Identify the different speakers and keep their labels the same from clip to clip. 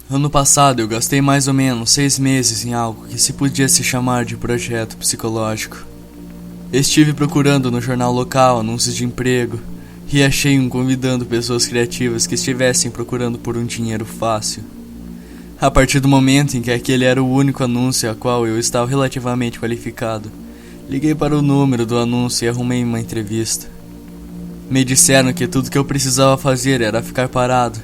Speaker 1: Ano passado eu gastei mais ou menos 6 meses em algo que se podia se chamar de projeto psicológico. Estive procurando no jornal local anúncios de emprego e achei um convidando pessoas criativas que estivessem procurando por um dinheiro fácil. A partir do momento em que aquele era o único anúncio a qual eu estava relativamente qualificado, liguei para o número do anúncio e arrumei uma entrevista. Me disseram que tudo que eu precisava fazer era ficar parado,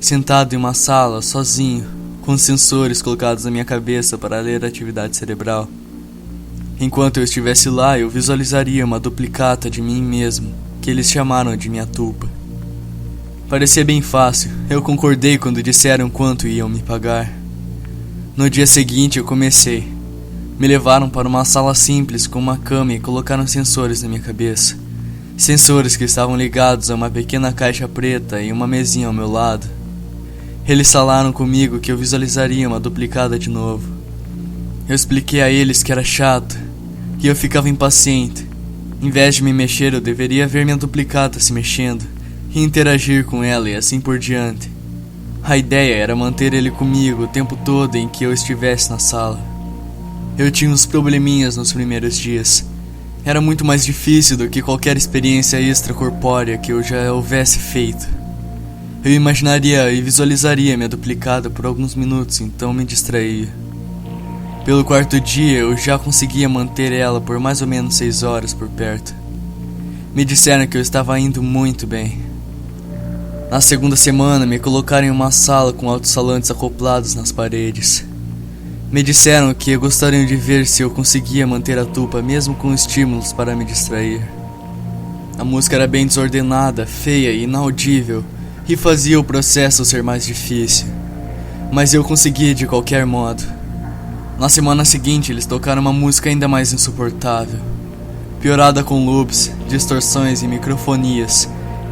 Speaker 1: sentado em uma sala, sozinho, com sensores colocados na minha cabeça para ler a atividade cerebral. Enquanto eu estivesse lá, eu visualizaria uma duplicata de mim mesmo, que eles chamaram de minha tulpa. Parecia bem fácil, eu concordei quando disseram quanto iam me pagar. No dia seguinte eu comecei. Me levaram para uma sala simples com uma cama e colocaram sensores na minha cabeça. Sensores que estavam ligados a uma pequena caixa preta e uma mesinha ao meu lado. Eles falaram comigo que eu visualizaria uma duplicata de novo. Eu expliquei a eles que era chato, e eu ficava impaciente. Em vez de me mexer, eu deveria ver minha duplicata se mexendo e interagir com ela e assim por diante. A ideia era manter ele comigo o tempo todo em que eu estivesse na sala. Eu tinha uns probleminhas nos primeiros dias. Era muito mais difícil do que qualquer experiência extracorpórea que eu já houvesse feito. Eu imaginaria e visualizaria minha duplicata por alguns minutos, então me distraía. Pelo quarto dia, eu já conseguia manter ela por mais ou menos 6 horas por perto. Me disseram que eu estava indo muito bem. Na segunda semana, me colocaram em uma sala com alto-falantes acoplados nas paredes. Me disseram que gostariam de ver se eu conseguia manter a tulpa mesmo com estímulos para me distrair. A música era bem desordenada, feia e inaudível, e fazia o processo ser mais difícil. Mas eu conseguia de qualquer modo. Na semana seguinte, eles tocaram uma música ainda mais insuportável, piorada com loops, distorções e microfonias,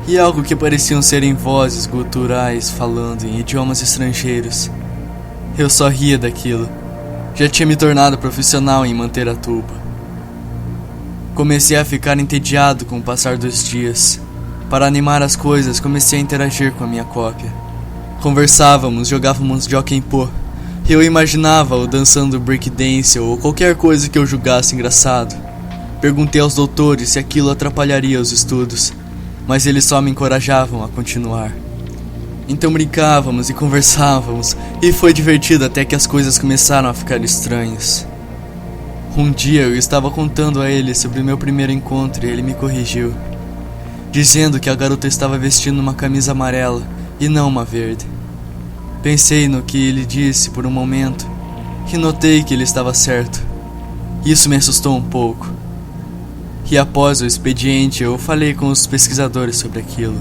Speaker 1: e algo que pareciam serem vozes guturais falando em idiomas estrangeiros. Eu só ria daquilo. Já tinha me tornado profissional em manter a tulpa. Comecei a ficar entediado com o passar dos dias. Para animar as coisas, comecei a interagir com a minha cópia. Conversávamos, jogávamos Jokenpô. Eu imaginava-o dançando breakdance ou qualquer coisa que eu julgasse engraçado. Perguntei aos doutores se aquilo atrapalharia os estudos, mas eles só me encorajavam a continuar. Então brincávamos e conversávamos, e foi divertido até que as coisas começaram a ficar estranhas. Um dia eu estava contando a ele sobre o meu primeiro encontro e ele me corrigiu, dizendo que a garota estava vestindo uma camisa amarela e não uma verde. Pensei no que ele disse por um momento e notei que ele estava certo. Isso me assustou um pouco. E após o expediente eu falei com os pesquisadores sobre aquilo.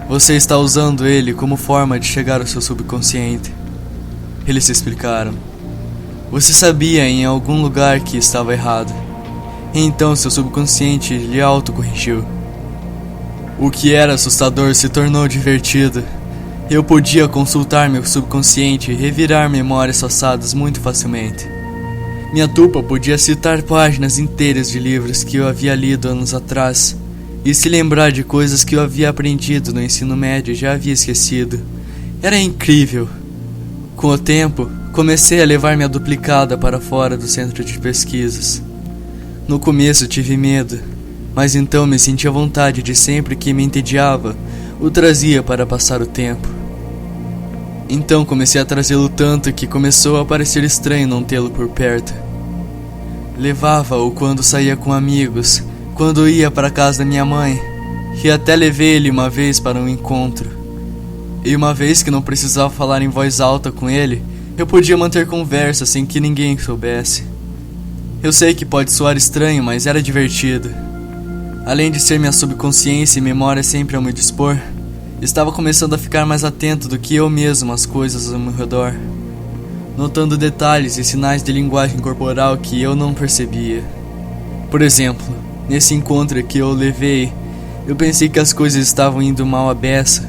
Speaker 1: Você está usando ele como forma de chegar ao seu subconsciente. Eles se explicaram. Você sabia em algum lugar que estava errado. Então seu subconsciente lhe autocorrigiu. O que era assustador se tornou divertido. Eu podia consultar meu subconsciente e revirar memórias passadas muito facilmente. Minha tulpa podia citar páginas inteiras de livros que eu havia lido anos atrás e se lembrar de coisas que eu havia aprendido no ensino médio e já havia esquecido. Era incrível. Com o tempo, comecei a levar minha duplicata para fora do centro de pesquisas. No começo tive medo, mas então me senti à vontade de sempre que me entediava, o trazia para passar o tempo. Então comecei a trazê-lo tanto que começou a parecer estranho não tê-lo por perto. Levava-o quando saía com amigos, quando ia para a casa da minha mãe, e até levei ele uma vez para um encontro. E uma vez que não precisava falar em voz alta com ele, eu podia manter conversa sem que ninguém soubesse. Eu sei que pode soar estranho, mas era divertido. Além de ser minha subconsciência e memória sempre ao meu dispor, estava começando a ficar mais atento do que eu mesmo às coisas ao meu redor, notando detalhes e sinais de linguagem corporal que eu não percebia. Por exemplo, nesse encontro que eu levei, eu pensei que as coisas estavam indo mal à beça,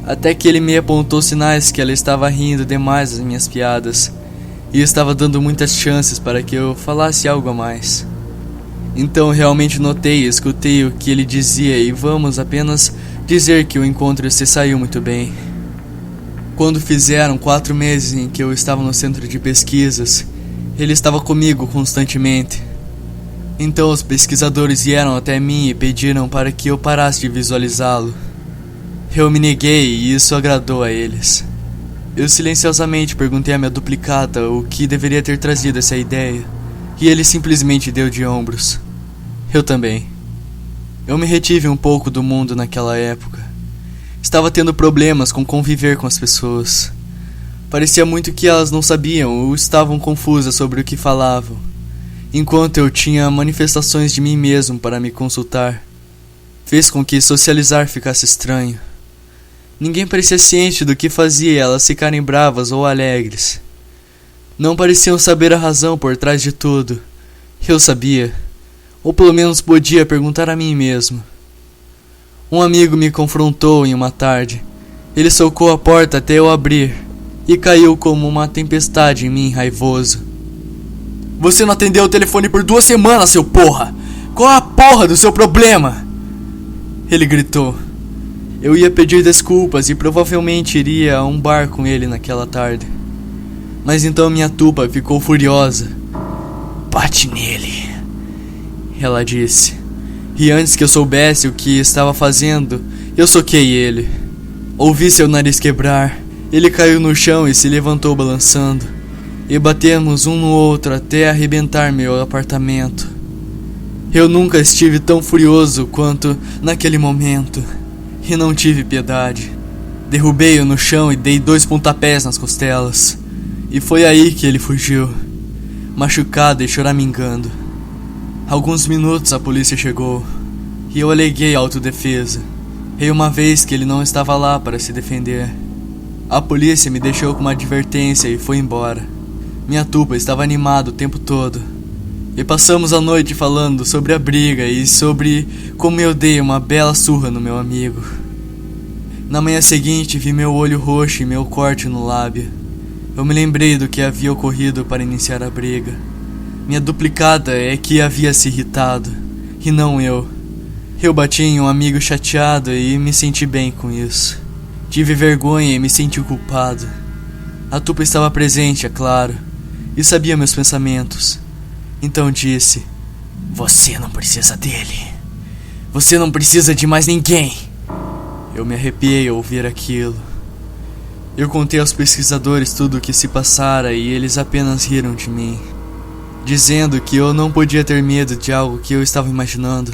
Speaker 1: até que ele me apontou sinais que ela estava rindo demais das minhas piadas e estava dando muitas chances para que eu falasse algo a mais. Então realmente notei e escutei o que ele dizia e vamos apenas dizer que o encontro se saiu muito bem. Quando fizeram 4 meses em que eu estava no centro de pesquisas, ele estava comigo constantemente. Então os pesquisadores vieram até mim e pediram para que eu parasse de visualizá-lo. Eu me neguei e isso agradou a eles. Eu silenciosamente perguntei à minha duplicata o que deveria ter trazido essa ideia, e ele simplesmente deu de ombros. Eu também. Eu me retive um pouco do mundo naquela época. Estava tendo problemas com conviver com as pessoas. Parecia muito que elas não sabiam ou estavam confusas sobre o que falavam, enquanto eu tinha manifestações de mim mesmo para me consultar. Fez com que socializar ficasse estranho. Ninguém parecia ciente do que fazia elas ficarem bravas ou alegres. Não pareciam saber a razão por trás de tudo. Eu sabia, ou pelo menos podia perguntar a mim mesmo. Um amigo me confrontou em uma tarde. Ele socou a porta até eu abrir e caiu como uma tempestade em mim, raivoso. Você não atendeu o telefone por 2 semanas, seu porra! Qual a porra do seu problema? Ele gritou. Eu ia pedir desculpas e provavelmente iria a um bar com ele naquela tarde. Mas então minha tupa ficou furiosa. Bate nele, ela disse. E antes que eu soubesse o que estava fazendo, eu soquei ele. Ouvi seu nariz quebrar. Ele caiu no chão e se levantou balançando. E batemos um no outro até arrebentar meu apartamento. Eu nunca estive tão furioso quanto naquele momento. E não tive piedade. Derrubei-o no chão e dei 2 pontapés nas costelas. E foi aí que ele fugiu, machucado e choramingando. Alguns minutos a polícia chegou. E eu aleguei autodefesa. E uma vez que ele não estava lá para se defender. A polícia me deixou com uma advertência e foi embora. Minha tupa estava animada o tempo todo. E passamos a noite falando sobre a briga e sobre como eu dei uma bela surra no meu amigo. Na manhã seguinte vi meu olho roxo e meu corte no lábio. Eu me lembrei do que havia ocorrido para iniciar a briga. Minha duplicata é que havia se irritado, e não eu. Eu bati em um amigo chateado e me senti bem com isso. Tive vergonha e me senti culpado. A tupa estava presente, é claro, e sabia meus pensamentos. Então disse: você não precisa dele. Você não precisa de mais ninguém. Eu me arrepiei ao ouvir aquilo. Eu contei aos pesquisadores tudo o que se passara e eles apenas riram de mim, dizendo que eu não podia ter medo de algo que eu estava imaginando.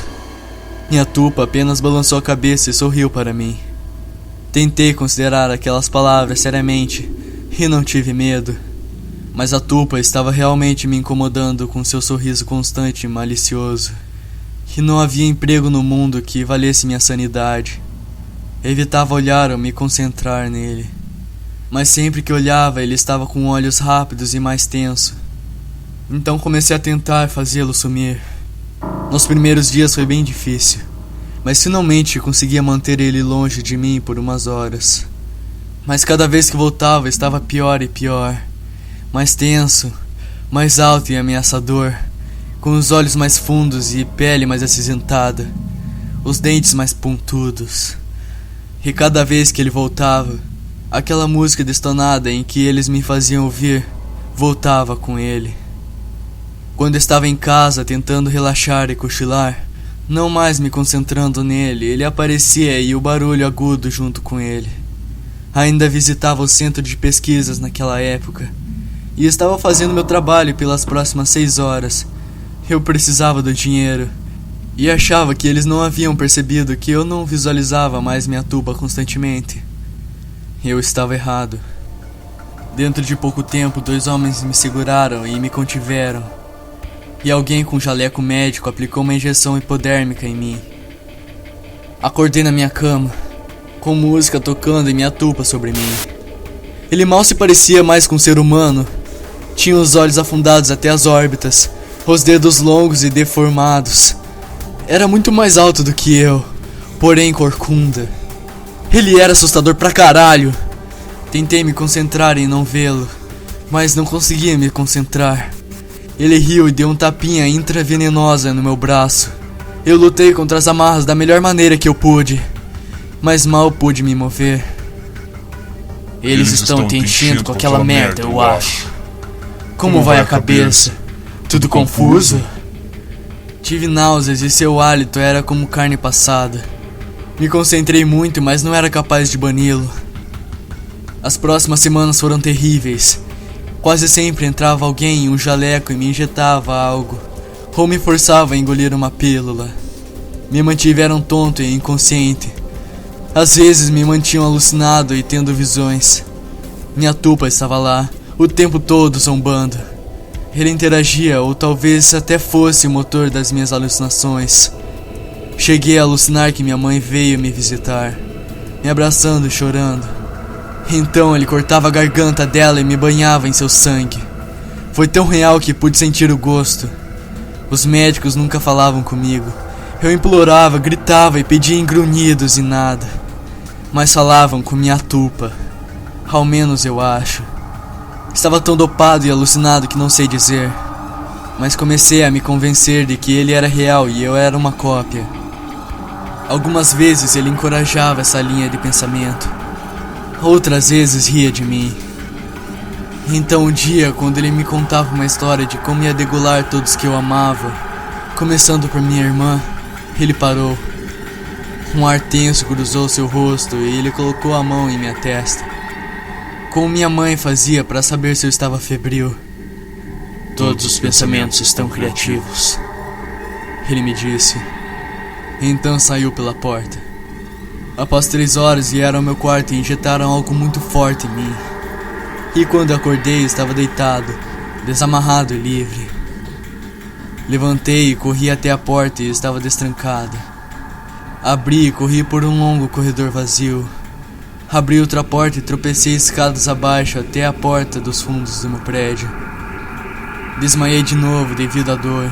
Speaker 1: Minha tupa apenas balançou a cabeça e sorriu para mim. Tentei considerar aquelas palavras seriamente e não tive medo. Mas a tupa estava realmente me incomodando com seu sorriso constante e malicioso. E não havia emprego no mundo que valesse minha sanidade. Evitava olhar ou me concentrar nele. Mas sempre que olhava, ele estava com olhos rápidos e mais tenso. Então comecei a tentar fazê-lo sumir. Nos primeiros dias foi bem difícil, mas finalmente conseguia manter ele longe de mim por umas horas. Mas cada vez que voltava estava pior e pior. Mais tenso, mais alto e ameaçador, com os olhos mais fundos e pele mais acinzentada, os dentes mais pontudos. E cada vez que ele voltava, aquela música destonada em que eles me faziam ouvir voltava com ele. Quando estava em casa tentando relaxar e cochilar, não mais me concentrando nele, ele aparecia e o barulho agudo junto com ele. Ainda visitava o centro de pesquisas naquela época e estava fazendo meu trabalho pelas próximas 6 horas. Eu precisava do dinheiro e achava que eles não haviam percebido que eu não visualizava mais minha tuba constantemente. Eu estava errado. Dentro de pouco tempo, 2 homens me seguraram e me contiveram. E alguém com jaleco médico aplicou uma injeção hipodérmica em mim. Acordei na minha cama, com música tocando e minha tupa sobre mim. Ele mal se parecia mais com um ser humano. Tinha os olhos afundados até as órbitas, os dedos longos e deformados. Era muito mais alto do que eu, porém corcunda. Ele era assustador pra caralho. Tentei me concentrar em não vê-lo, mas não conseguia me concentrar. Ele riu e deu um tapinha intravenenosa no meu braço. Eu lutei contra as amarras da melhor maneira que eu pude, mas mal pude me mover. Eles estão te enchendo com aquela merda, eu acho. Como vai a cabeça? Tudo confuso? Tive náuseas e seu hálito era como carne passada. Me concentrei muito, mas não era capaz de bani-lo. As próximas semanas foram terríveis. Quase sempre entrava alguém em um jaleco e me injetava algo, ou me forçava a engolir uma pílula. Me mantiveram tonto e inconsciente. Às vezes me mantinham alucinado e tendo visões. Minha tupa estava lá, o tempo todo zombando. Ele interagia, ou talvez até fosse o motor das minhas alucinações. Cheguei a alucinar que minha mãe veio me visitar, me abraçando e chorando. Então ele cortava a garganta dela e me banhava em seu sangue. Foi tão real que pude sentir o gosto. Os médicos nunca falavam comigo. Eu implorava, gritava e pedia em grunhidos e nada. Mas falavam com minha tupa. Ao menos eu acho. Estava tão dopado e alucinado que não sei dizer. Mas comecei a me convencer de que ele era real e eu era uma cópia. Algumas vezes ele encorajava essa linha de pensamento. Outras vezes ria de mim. Então um dia, quando ele me contava uma história de como ia degolar todos que eu amava, começando por minha irmã, ele parou. Um ar tenso cruzou seu rosto e ele colocou a mão em minha testa, como minha mãe fazia para saber se eu estava febril. Todos os pensamentos estão criativos, ele me disse. Então saiu pela porta. Após 3 horas vieram ao meu quarto e injetaram algo muito forte em mim. E quando acordei estava deitado, desamarrado e livre. Levantei e corri até a porta e estava destrancada. Abri e corri por um longo corredor vazio. Abri outra porta e tropecei escadas abaixo até a porta dos fundos do meu prédio. Desmaiei de novo devido à dor,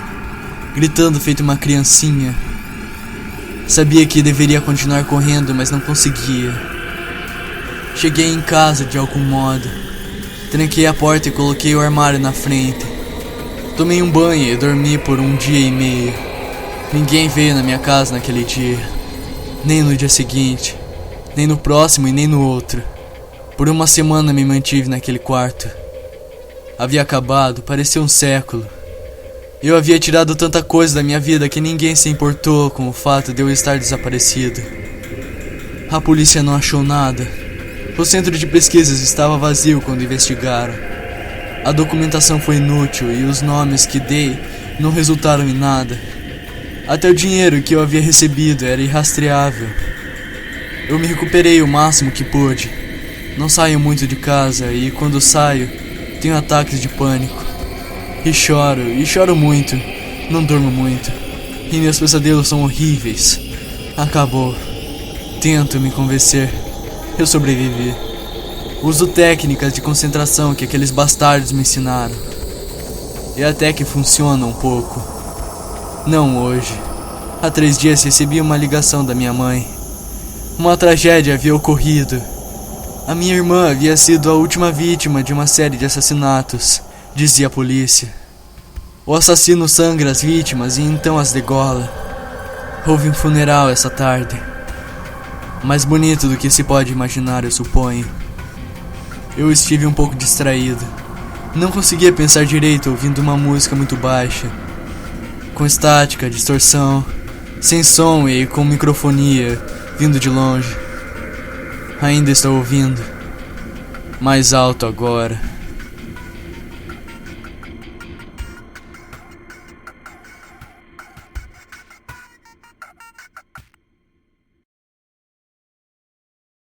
Speaker 1: gritando feito uma criancinha. Sabia que deveria continuar correndo, mas não conseguia. Cheguei em casa de algum modo. Tranquei a porta e coloquei o armário na frente. Tomei um banho e dormi por 1 dia e meio. Ninguém veio na minha casa naquele dia. Nem no dia seguinte, nem no próximo e nem no outro. Por 1 semana me mantive naquele quarto. Havia acabado, parecia um século. Eu havia tirado tanta coisa da minha vida que ninguém se importou com o fato de eu estar desaparecido. A polícia não achou nada. O centro de pesquisas estava vazio quando investigaram. A documentação foi inútil e os nomes que dei não resultaram em nada. Até o dinheiro que eu havia recebido era irrastreável. Eu me recuperei o máximo que pude. Não saio muito de casa e quando saio, tenho ataques de pânico. E choro muito. Não durmo muito. E meus pesadelos são horríveis. Acabou. Tento me convencer. Eu sobrevivi. Uso técnicas de concentração que aqueles bastardos me ensinaram. E até que funciona um pouco. Não hoje. Há 3 dias recebi uma ligação da minha mãe. Uma tragédia havia ocorrido. A minha irmã havia sido a última vítima de uma série de assassinatos, dizia a polícia. O assassino sangra as vítimas e então as degola. Houve um funeral essa tarde. Mais bonito do que se pode imaginar, eu suponho. Eu estive um pouco distraído. Não conseguia pensar direito ouvindo uma música muito baixa, com estática, distorção, sem som e com microfonia, vindo de longe. Ainda estou ouvindo. Mais alto agora.